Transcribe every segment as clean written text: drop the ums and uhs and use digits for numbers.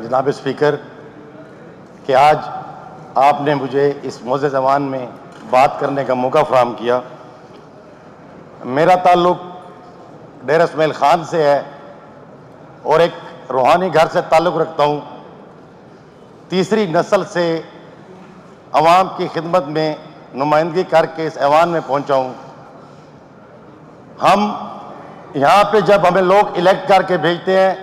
جناب اسپیکر کہ آج آپ نے مجھے اس معزز ایوان میں بات کرنے کا موقع فراہم کیا۔ میرا تعلق ڈیرہ اسماعیل خان سے ہے اور ایک روحانی گھر سے تعلق رکھتا ہوں۔ تیسری نسل سے عوام کی خدمت میں نمائندگی کر کے اس ایوان میں پہنچا ہوں۔ ہم یہاں پہ جب ہمیں لوگ الیکٹ کر کے بھیجتے ہیں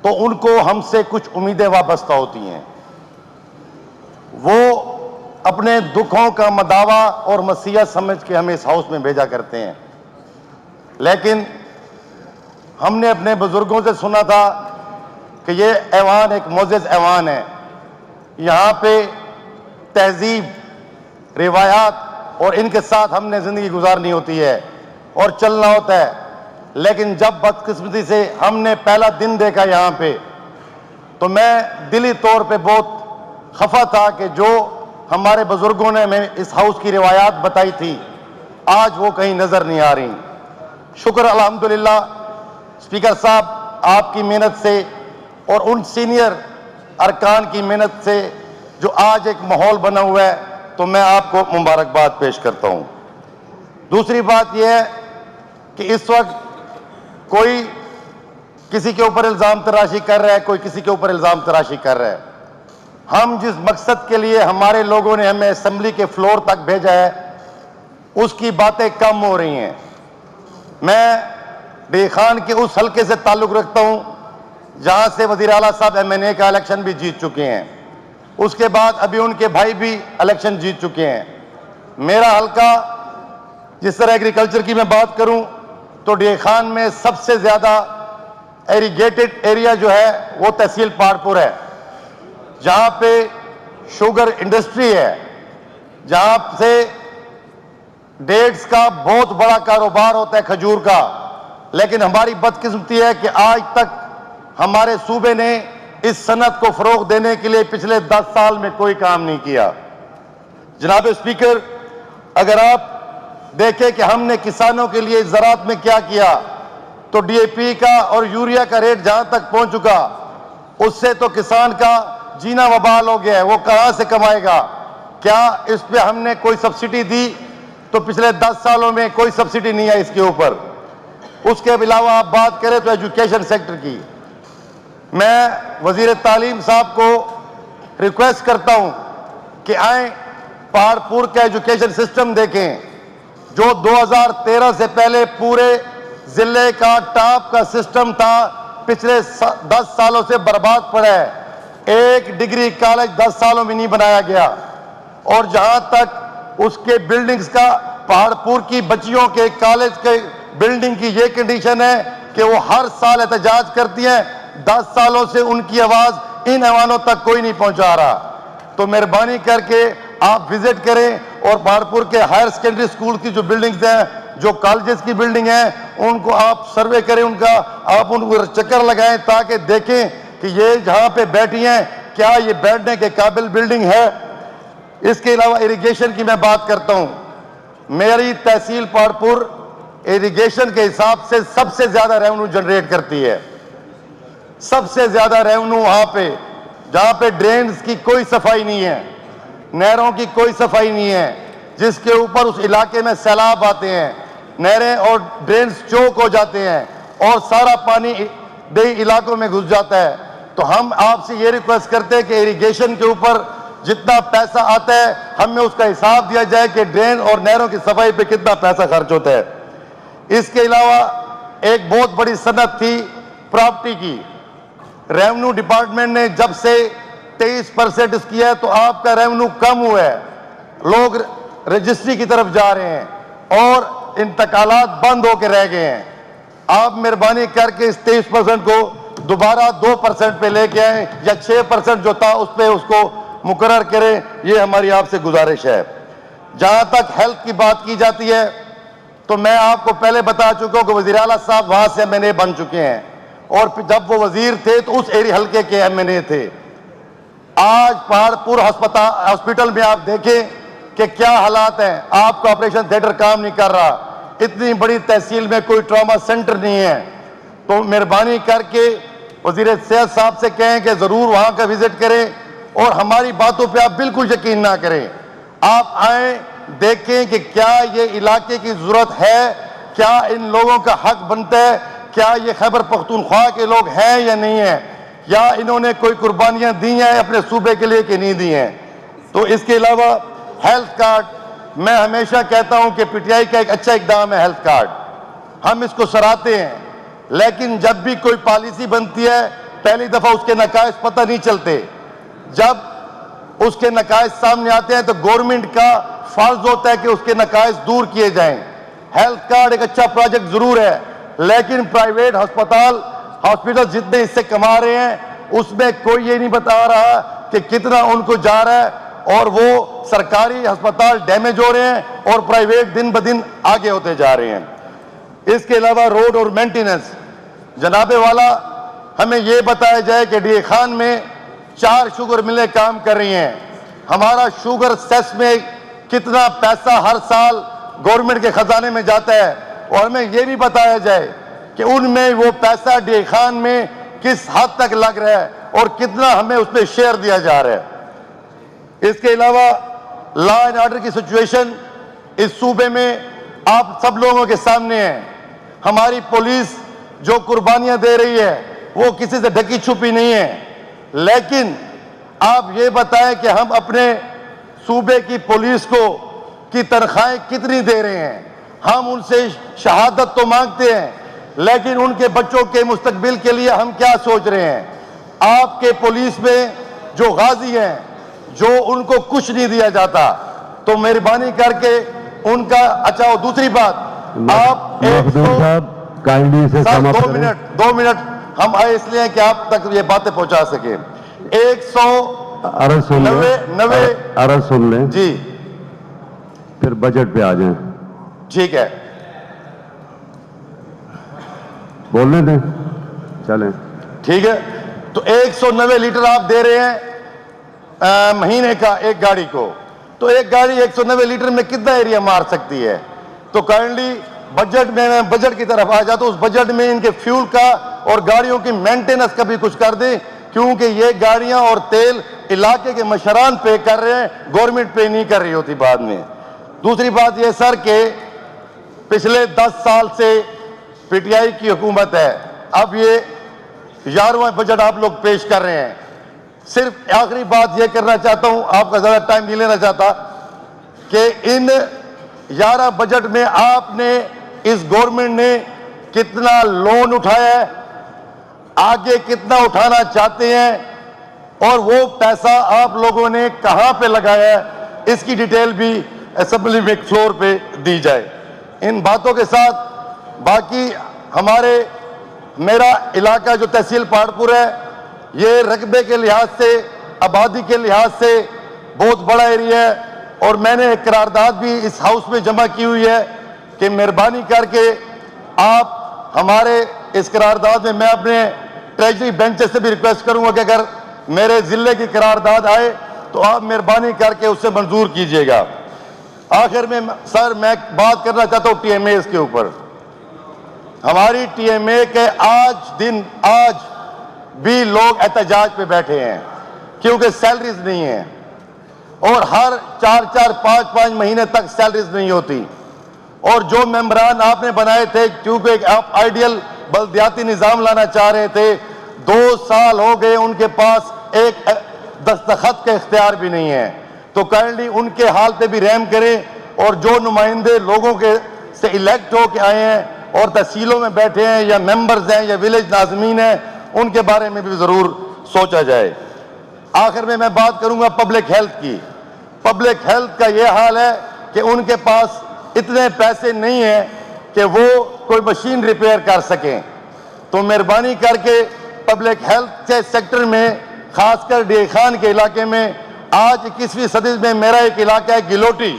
تو ان کو ہم سے کچھ امیدیں وابستہ ہوتی ہیں۔ وہ اپنے دکھوں کا مداوا اور مسیحت سمجھ کے ہمیں اس ہاؤس میں بھیجا کرتے ہیں، لیکن ہم نے اپنے بزرگوں سے سنا تھا کہ یہ ایوان ایک معزز ایوان ہے، یہاں پہ تہذیب، روایات اور ان کے ساتھ ہم نے زندگی گزارنی ہوتی ہے اور چلنا ہوتا ہے۔ لیکن جب بدقسمتی سے ہم نے پہلا دن دیکھا یہاں پہ تو میں دلی طور پہ بہت خفا تھا کہ جو ہمارے بزرگوں نے ہمیں اس ہاؤس کی روایات بتائی تھی آج وہ کہیں نظر نہیں آ رہی۔ شکر الحمدللہ اسپیکر صاحب آپ کی محنت سے اور ان سینئر ارکان کی محنت سے جو آج ایک ماحول بنا ہوا ہے تو میں آپ کو مبارکباد پیش کرتا ہوں۔ دوسری بات یہ ہے کہ اس وقت کوئی کسی کے اوپر الزام تراشی کر رہا ہے، کوئی کسی کے اوپر الزام تراشی کر رہا ہے۔ ہم جس مقصد کے لیے ہمارے لوگوں نے ہمیں اسمبلی کے فلور تک بھیجا ہے اس کی باتیں کم ہو رہی ہیں۔ میں ڈی خان کے اس حلقے سے تعلق رکھتا ہوں جہاں سے وزیر اعلیٰ صاحب ایم این اے کا الیکشن بھی جیت چکے ہیں، اس کے بعد ابھی ان کے بھائی بھی الیکشن جیت چکے ہیں۔ میرا حلقہ جس طرح ایگریکلچر کی میں بات کروں تو ڈی خان میں سب سے زیادہ ایریگیٹڈ ایریا جو ہے وہ تحصیل پہاڑپور ہے، جہاں پہ شوگر انڈسٹری ہے، جہاں سے ڈیٹس کا بہت بڑا کاروبار ہوتا ہے، کھجور کا۔ لیکن ہماری بدقسمتی ہے کہ آج تک ہمارے صوبے نے اس صنعت کو فروغ دینے کے لیے پچھلے 10 سال میں کوئی کام نہیں کیا۔ جناب اسپیکر، اگر آپ دیکھیں کہ ہم نے کسانوں کے لیے زراعت میں کیا کیا تو ڈی اے پی کا اور یوریا کا ریٹ جہاں تک پہنچ چکا اس سے تو کسان کا جینا وبال ہو گیا ہے، وہ کہاں سے کمائے گا؟ کیا اس پہ ہم نے کوئی سبسڈی دی؟ تو پچھلے 10 سالوں میں کوئی سبسڈی نہیں ہے اس کے اوپر۔ اس کے علاوہ آپ بات کریں تو ایجوکیشن سیکٹر کی، میں وزیر تعلیم صاحب کو ریکویسٹ کرتا ہوں کہ آئیں پہاڑپور کا ایجوکیشن سسٹم دیکھیں، جو 2013 سے پہلے پورے ضلع کا ٹاپ کا سسٹم تھا، پچھلے 10 سالوں سے برباد پڑا ہے۔ ایک ڈگری کالج 10 سالوں میں نہیں بنایا گیا، اور جہاں تک اس کے بلڈنگز کا پہاڑپور کی بچیوں کے کالج کے بلڈنگ کی یہ کنڈیشن ہے کہ وہ ہر سال احتجاج کرتی ہیں، 10 سالوں سے ان کی آواز ان ایوانوں تک کوئی نہیں پہنچا رہا۔ تو مہربانی کر کے آپ وزٹ کریں اور پہاڑپور کے ہائر سیکنڈری سکول کی جو بلڈنگز ہیں، جو کالجز کی بلڈنگ ہیں، ان کو آپ سروے کریں، آپ ان کو چکر لگائیں تاکہ دیکھیں کہ یہ جہاں پہ بیٹھی ہیں کیا یہ بیٹھنے کے قابل بلڈنگ ہے۔ اس کے علاوہ ایریگیشن کی میں بات کرتا ہوں، میری تحصیل پہاڑپور ایریگیشن کے حساب سے سب سے زیادہ ریونیو جنریٹ کرتی ہے، سب سے زیادہ ریونیو وہاں پہ جہاں پہ ڈرینز کی کوئی صفائی نہیں ہے، نہروں کی کوئی صفائی نہیں ہے، جس کے اوپر اس علاقے میں سیلاب آتے ہیں، نہریں اور ڈرینز چوک ہو جاتے ہیں اور سارا پانی دیہی علاقوں میں گھس جاتا ہے۔ تو ہم آپ سے یہ ریکویسٹ کرتے ہیں کہ ایریگیشن کے اوپر جتنا پیسہ آتا ہے ہمیں اس کا حساب دیا جائے کہ ڈرین اور نہروں کی صفائی پہ کتنا پیسہ خرچ ہوتا ہے۔ اس کے علاوہ ایک بہت بڑی صنعت تھی پراپرٹی کی، ریونیو ڈپارٹمنٹ نے جب سے 23% اس کیا ہے تو آپ کا ریونیو کم ہوا ہے، لوگ رجسٹری کی طرف جا رہے ہیں اور انتقالات بند ہو کے رہ گئے ہیں۔ آپ مہربانی کر کے اس 23% کو دوبارہ 2% پہ لے کے آئیں یا 6% جو تھا اس پہ اس کو مقرر کریں، یہ ہماری آپ سے گزارش ہے۔ جہاں تک ہیلتھ کی بات کی جاتی ہے تو میں آپ کو پہلے بتا چکا ہوں کہ وزیر اعلیٰ صاحب وہاں سے ایم این اے بن چکے ہیں، اور جب وہ وزیر تھے تو اس ایری حلقے کے ایم این اے تھے۔ آج پہاڑپور ہاسپٹل میں آپ دیکھیں کہ کیا حالات ہیں، آپ کا آپریشن تھیٹر کام نہیں کر رہا، اتنی بڑی تحصیل میں کوئی ٹراما سینٹر نہیں ہے۔ تو مہربانی کر کے وزیر صحت صاحب سے کہیں کہ ضرور وہاں کا وزٹ کریں اور ہماری باتوں پہ آپ بالکل یقین نہ کریں. آپ آئیں, دیکھیں کہ کیا یہ علاقے کی ضرورت ہے, کیا ان لوگوں کا حق بنتا ہے, کیا یہ خیبر پختونخوا کے لوگ ہیں یا نہیں ہیں, یا انہوں نے کوئی قربانیاں دی ہیں اپنے صوبے کے لیے کہ نہیں دی ہیں. تو اس کے علاوہ ہیلتھ کارڈ, میں ہمیشہ کہتا ہوں کہ پی ٹی آئی کا ایک اچھا اقدام ہے ہیلتھ کارڈ, ہم اس کو سراہتے ہیں, لیکن جب بھی کوئی پالیسی بنتی ہے پہلی دفعہ اس کے نقائص پتہ نہیں چلتے. جب اس کے نقائص سامنے آتے ہیں تو گورنمنٹ کا فرض ہوتا ہے کہ اس کے نقائص دور کیے جائیں. ہیلتھ کارڈ ایک اچھا پروجیکٹ ضرور ہے, لیکن پرائیویٹ ہاسپٹل جتنے اس سے کما رہے ہیں اس میں کوئی یہ نہیں بتا رہا کہ کتنا ان کو جا رہا ہے, اور وہ سرکاری ہسپتال ڈیمیج ہو رہے ہیں اور پرائیویٹ دن بدن آگے ہوتے جا رہے ہیں. اس کے علاوہ روڈ اور مینٹیننس, جناب والا ہمیں یہ بتایا جائے کہ ڈی اے خان میں 4 شوگر ملیں کام کر رہی ہیں, ہمارا شوگر سیس میں کتنا پیسہ ہر سال گورنمنٹ کے خزانے میں جاتا ہے, اور ہمیں یہ بھی بتایا جائے کہ ان میں وہ پیسہ ڈی اے خان میں کس حد تک لگ رہا ہے اور کتنا ہمیں اس پہ شیئر دیا جا رہا ہے. اس کے علاوہ لا اینڈ آرڈر کی سچویشن اس صوبے میں آپ سب لوگوں کے سامنے ہے. ہماری پولیس جو قربانیاں دے رہی ہے وہ کسی سے ڈھکی چھپی نہیں ہے, لیکن آپ یہ بتائیں کہ ہم اپنے صوبے کی پولیس کو کی تنخواہیں کتنی دے رہے ہیں. ہم ان سے شہادت تو مانگتے ہیں, لیکن ان کے بچوں کے مستقبل کے لیے ہم کیا سوچ رہے ہیں. آپ کے پولیس میں جو غازی ہیں, جو ان کو کچھ نہیں دیا جاتا, تو مہربانی کر کے ان کا اچھا. اور دوسری بات, آپ دو منٹ ہم آئے اس لیے کہ آپ تک یہ باتیں پہنچا سکیں. 190 سن لیں جی, پھر بجٹ پہ آ جائیں. ٹھیک ہے, بولنے دیں, چلیں. ٹھیک ہے. تو 190 لیٹر آپ دے رہے ہیں مہینے کا ایک گاڑی کو, تو ایک گاڑی 190 لیٹر میں کتنا ایریا مار سکتی ہے. تو کائنڈلی بجٹ میں بجٹ کی طرف آ جاتا ہوں, اس بجٹ میں ان کے فیول کا اور گاڑیوں کی مینٹیننس کا بھی کچھ کر دیں, کیونکہ یہ گاڑیاں اور تیل علاقے کے مشران پے کر رہے ہیں, گورنمنٹ پے نہیں کر رہی ہوتی بعد میں. دوسری بات یہ سر کہ پچھلے 10 سال سے پی ٹی آئی کی حکومت ہے, اب یہ 11واں بجٹ آپ لوگ پیش کر رہے ہیں. صرف آخری بات یہ کرنا چاہتا ہوں, آپ کا زیادہ ٹائم نہیں لینا چاہتا, کہ ان 11 بجٹ میں آپ نے اس گورنمنٹ نے کتنا لون اٹھایا ہے, آگے کتنا اٹھانا چاہتے ہیں, اور وہ پیسہ آپ لوگوں نے کہاں پہ لگایا ہے, اس کی ڈیٹیل بھی اسمبلی میں فلور پہ دی جائے. ان باتوں کے ساتھ باقی میرا علاقہ جو تحصیل پہاڑپور ہے, یہ رقبے کے لحاظ سے, آبادی کے لحاظ سے بہت بڑا ایریا ہے, اور میں نے ایک قرارداد بھی اس ہاؤس میں جمع کی ہوئی ہے کہ مہربانی کر کے آپ ہمارے اس قرارداد میں اپنے ٹریجری بینچ سے بھی ریکویسٹ کروں گا کہ اگر میرے ضلع کی قرارداد آئے تو آپ مہربانی کر کے اسے منظور کیجئے گا. آخر میں سر میں بات کرنا چاہتا ہوں ٹی ایم ایز کے اوپر. ہماری ٹی ایم اے کے آج بھی لوگ احتجاج پہ بیٹھے ہیں کیونکہ سیلریز نہیں ہیں, اور ہر 4-5 مہینے تک سیلریز نہیں ہوتی. اور جو ممبران آپ نے بنائے تھے, کیونکہ آپ آئیڈیل بلدیاتی نظام لانا چاہ رہے تھے, 2 سال ہو گئے ان کے پاس ایک دستخط کا اختیار بھی نہیں ہے. تو کائنڈلی ان کے حال پہ بھی رحم کریں, اور جو نمائندے لوگوں کے سے الیکٹ ہو کے آئے ہیں اور تحصیلوں میں بیٹھے ہیں یا ممبرز ہیں یا ولیج ناظمین ہیں, ان کے بارے میں بھی ضرور سوچا جائے. آخر میں بات کروں گا پبلک ہیلتھ کی. پبلک ہیلتھ کا یہ حال ہے کہ ان کے پاس اتنے پیسے نہیں ہیں کہ وہ کوئی مشین ریپیئر کر سکیں. تو مہربانی کر کے پبلک ہیلتھ کے سیکٹر میں, خاص کر ڈی اے خان کے علاقے میں, آج 21ویں صدی میں میرا ایک علاقہ ہے گلوٹی,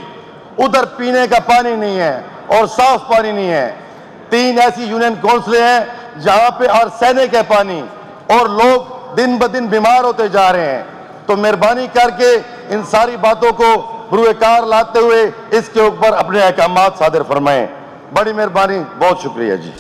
ادھر پینے کا پانی نہیں ہے اور صاف پانی نہیں ہے. 3 ایسی یونین کونسلیں ہیں جہاں پہ آرسینک ہے پانی, اور لوگ دن بدن بیمار ہوتے جا رہے ہیں. تو مہربانی کر کے ان ساری باتوں کو بروئے کار لاتے ہوئے اس کے اوپر اپنے احکامات صادر فرمائیں. بڑی مہربانی, بہت شکریہ جی.